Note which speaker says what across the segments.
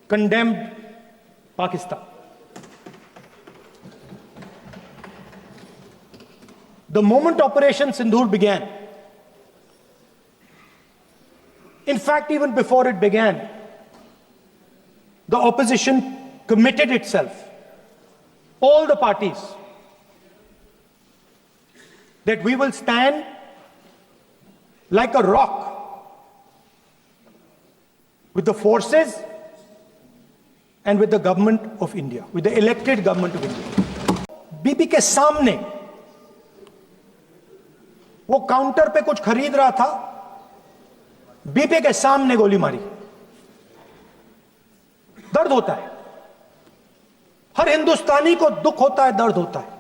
Speaker 1: condemned Pakistan. The moment Operation Sindoor began, in fact, even before it began, the opposition committed itself, all the parties, that we will stand like a rock with the forces and with the government of India, with the elected government of India. बीबी के सामने वो counter पे कुछ खरीद रहा था, बीबी के सामने गोली मारी। दर्द होता है, हर हिंदुस्तानी को दुख होता है, दर्द होता है।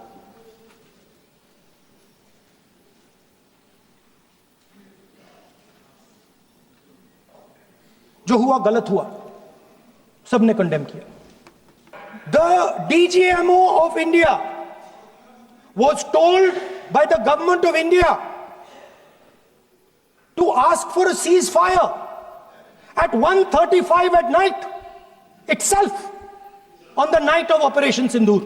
Speaker 1: जो हुआ गलत हुआ, सबने कंडेम किया। The DGMO of India was told by the government of India to ask for a ceasefire at 1:35 at night itself, on the night of Operation Sindoor.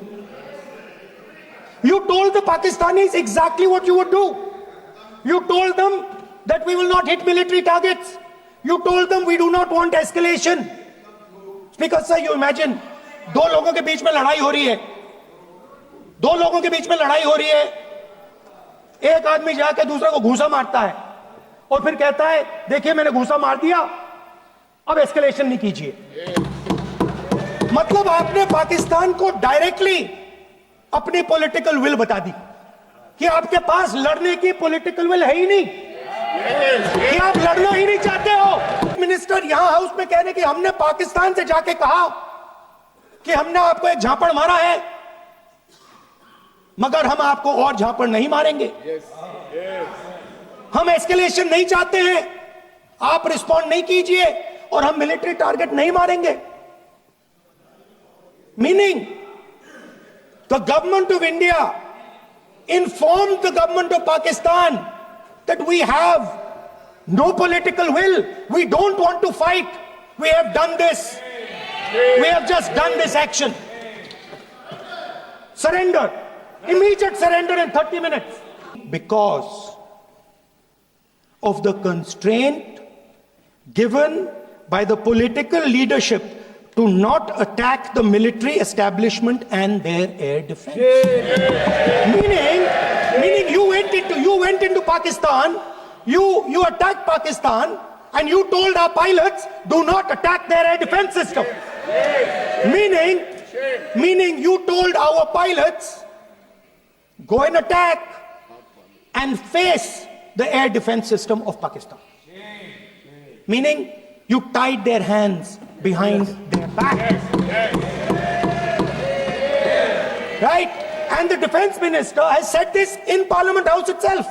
Speaker 1: You told the Pakistanis exactly what you would do. You told them that we will not hit military targets. You told them we do not want escalation. Speaker sir, you imagine, दो लोगों के बीच में लड़ाई हो रही है, दो लोगों के बीच में लड़ाई हो रही है, एक आदमी जाके दूसरे को घूंसा मारता है और फिर कहता है देखिए मैंने घूंसा मार दिया, अब एस्केलेशन नहीं कीजिए। मतलब आपने पाकिस्तान को डायरेक्टली अपनी पॉलिटिकल विल बता दी कि आपके पास लड़ने की पॉलिटिकल विल है ही नहीं, कि आप लड़ना ही नहीं चाहते हो। मिनिस्टर यहां हाउस में कह रहे कि हमने पाकिस्तान से जाके कहा कि हमने आपको एक झापड़ मारा है, मगर हम आपको और झापड़ नहीं मारेंगे। हम एस्केलेशन नहीं चाहते हैं, आप रिस्पॉन्ड नहीं कीजिए और हम मिलिट्री टारगेट नहीं मारेंगे। Meaning the government of India informed the government of Pakistan that we have no political will, we don't want to fight, we have done this, we have just done this action. Surrender, immediate surrender in 30 minutes. Because of the constraint given by the political leadership to not attack the military establishment and their air defense. Meaning you went into Pakistan, you attacked Pakistan, and you told our pilots, do not attack their air defense system. Meaning you told our pilots, go and attack and face the air defense system of Pakistan. Meaning you tied their hands behind their back. Right? And the defense minister has said this in Parliament House itself,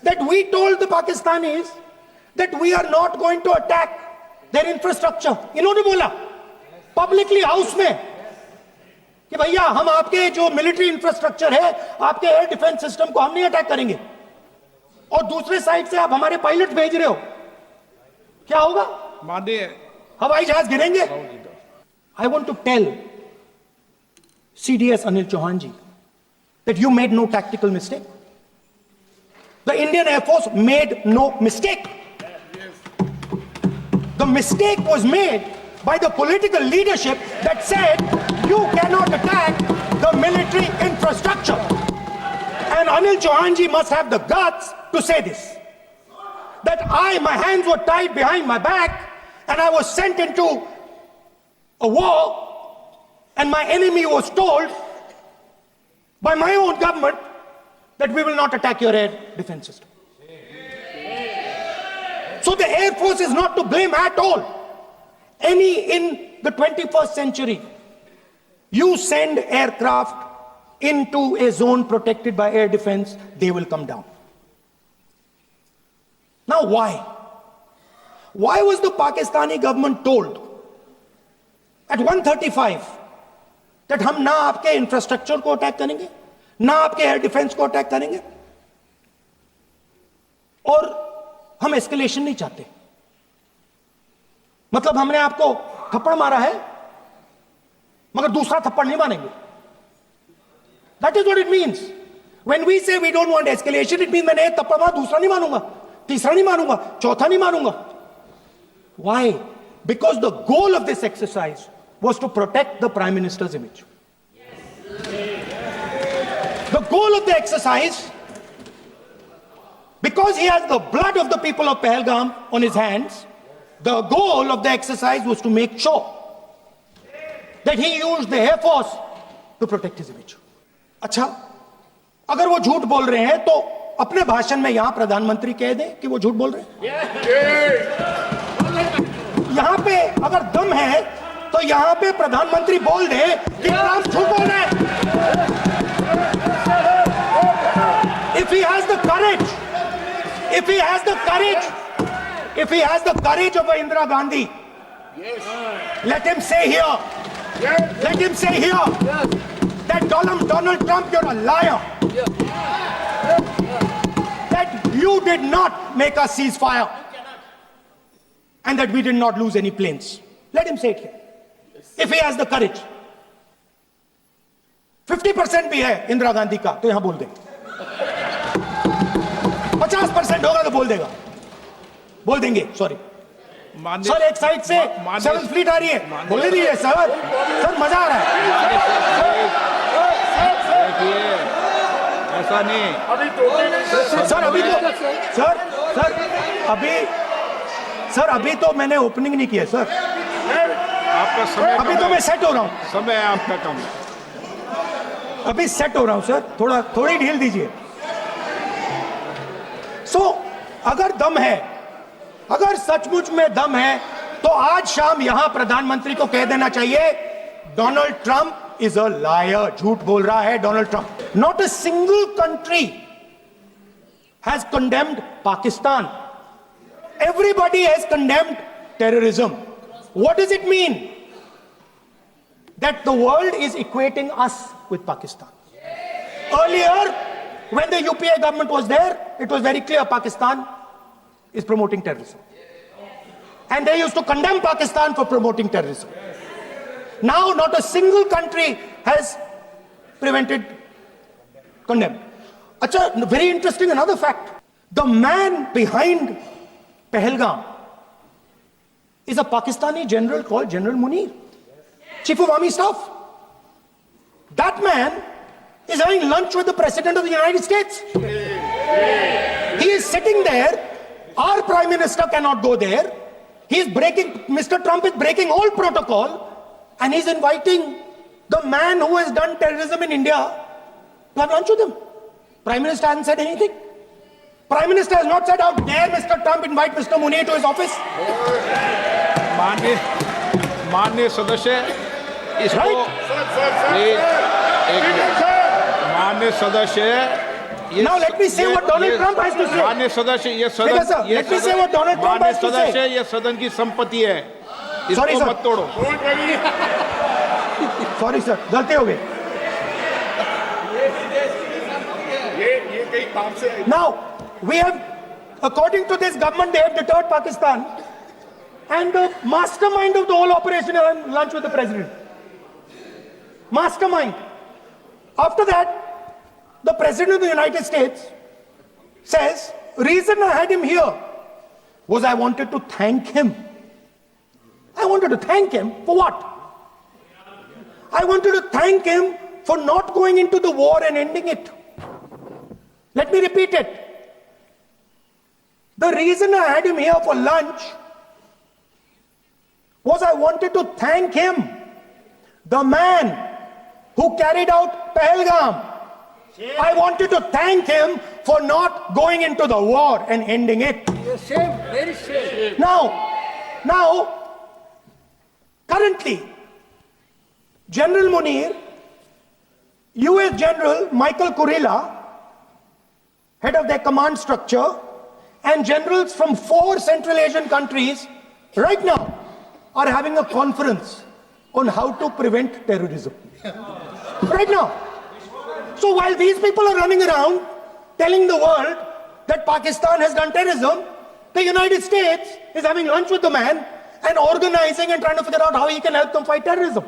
Speaker 1: that we told the Pakistanis that we are not going to attack their infrastructure. इन्होंने बोला publicly house में कि भैया हम आपके जो military infrastructure है, आपके एयर डिफेंस सिस्टम को हम नहीं अटैक करेंगे, और दूसरे साइड से आप हमारे पायलट भेज रहे हो, क्या होगा? हवाई जहाज गिरेंगे। I want to tell CDS Anil Chauhan ji that you made no tactical mistake. The Indian Air Force made no mistake. The mistake was made by the political leadership that said you cannot attack the military infrastructure. And Anil Chauhan ji must have the guts to say this, that my hands were tied behind my back and I was sent into a war, and my enemy was told by my own government that we will not attack your air defense system. So the Air Force is not to blame at all. In the 21st century, you send aircraft into a zone protected by air defense, they will come down. Now why? Why was the Pakistani government told at 1:35 that हम ना आपके infrastructure को attack करेंगे, ना आपके air defence को attack करेंगे, और हम एस्केलेशन नहीं चाहते? मतलब हमने आपको थप्पड़ मारा है मगर दूसरा थप्पड़ नहीं मानेंगे. That is what it means. When we say we don't want escalation, it means मैंने एक थप्पड़ मारा, दूसरा नहीं मानूंगा, तीसरा नहीं मानूंगा, चौथा नहीं मानूंगा. Why? Because the goal of this exercise was to protect the Prime Minister's image. The goal of the exercise, because he has the blood of the people of Pahalgam on his hands, the goal of the exercise was to make sure that he used the Air Force to protect his image. अच्छा, अगर वो झूठ बोल रहे हैं तो अपने भाषण में यहां प्रधानमंत्री कह दें कि वो झूठ बोल रहे हैं. यहां पे अगर दम है तो यहां पे प्रधानमंत्री बोल दे कि ट्रंप झूठ बोल रहे हैं. If he has the courage, if he has the courage, if he has the courage of Indira Gandhi, let him say here, let him say here that Donald Trump, you're a liar. That you did not make us cease fire and that we did not lose any planes. Let him say it here. If he has the courage. 50% भी है इंदिरा गांधी का तो यहां बोल दे. 50% होगा तो बोल देगा, बोल देंगे. सॉरी सर, एक साइड से 7th फ्लीट आ रही है, बोल दीजिए सर. सर मजा आ रहा है.
Speaker 2: ऐसा नहीं
Speaker 1: सर. अभी तो सर अभी तो मैंने ओपनिंग नहीं किया सर.
Speaker 2: आपका समय
Speaker 1: अभी तो मैं सेट हो रहा हूं.
Speaker 2: समय आपका कम है.
Speaker 1: अभी सेट हो रहा हूं सर, थोड़ी ढील दीजिए. अगर दम है, अगर सचमुच में दम है तो आज शाम यहां प्रधानमंत्री को कह देना चाहिए Donald Trump is a liar. झूठ बोल रहा है Donald Trump. Not a single country has condemned Pakistan. Everybody has condemned terrorism. What does it mean? That the world is equating us with Pakistan. Earlier, when the UPA government was there, it was very clear Pakistan is promoting terrorism. And they used to condemn Pakistan for promoting terrorism. Now, not a single country has prevented, condemned. Acha, very interesting, another fact. The man behind Pahalgam is a Pakistani general called General Munir, Chief of Army Staff. That man is having lunch with the President of the United States. He is sitting there. Our Prime Minister cannot go there. He is breaking, Mr. Trump is breaking all protocol, and he's inviting the man who has done terrorism in India to have lunch with him. Prime Minister hasn't said anything. Prime Minister has not said, how dare Mr. Trump invite Mr. Munir to his office.
Speaker 2: माननीय सदस्य इसको माननीय सदस्य.
Speaker 1: Now let me say what Donald Trump has to say.
Speaker 2: माननीय सदस्य, ये सदन,
Speaker 1: let me say what Donald Trump has to say.
Speaker 2: सदस्य, ये सदन की संपत्ति है, इसको मत तोड़ो.
Speaker 1: सॉरी सर, गलती हो गई.
Speaker 2: ये कई काम से.
Speaker 1: Now we have, according to this government, they have deterred Pakistan, and the mastermind of the whole operation had lunch with the president. Mastermind. After that, the President of the United States says, reason I had him here was I wanted to thank him. I wanted to thank him for what? I wanted to thank him for not going into the war and ending it. Let me repeat it. The reason I had him here for lunch was I wanted to thank him, the man who carried out Pahalgam. I wanted to thank him for not going into the war and ending it.
Speaker 3: Shame, very shame.
Speaker 1: Now, currently, General Munir, US General Michael Kurilla, head of their command structure, and generals from 4 Central Asian countries right now are having a conference on how to prevent terrorism. Right now. So while these people are running around telling the world that Pakistan has done terrorism, the United States is having lunch with the man and organizing and trying to figure out how he can help them fight terrorism.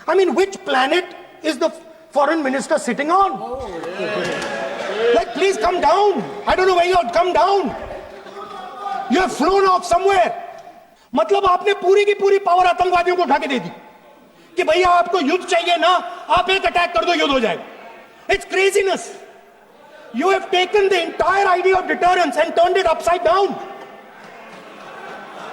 Speaker 1: I mean, which planet is the foreign minister sitting on? Like, please come down. I don't know where you are. Come down. You have flown off somewhere. मतलब आपने पूरी की पूरी power आतंकवादियों को उठा के दे दी कि भैया आपको युद्ध चाहिए ना, आप एक अटैक कर दो, युद्ध हो जाएगा. It's craziness. You have taken the entire idea of deterrence and turned it upside down.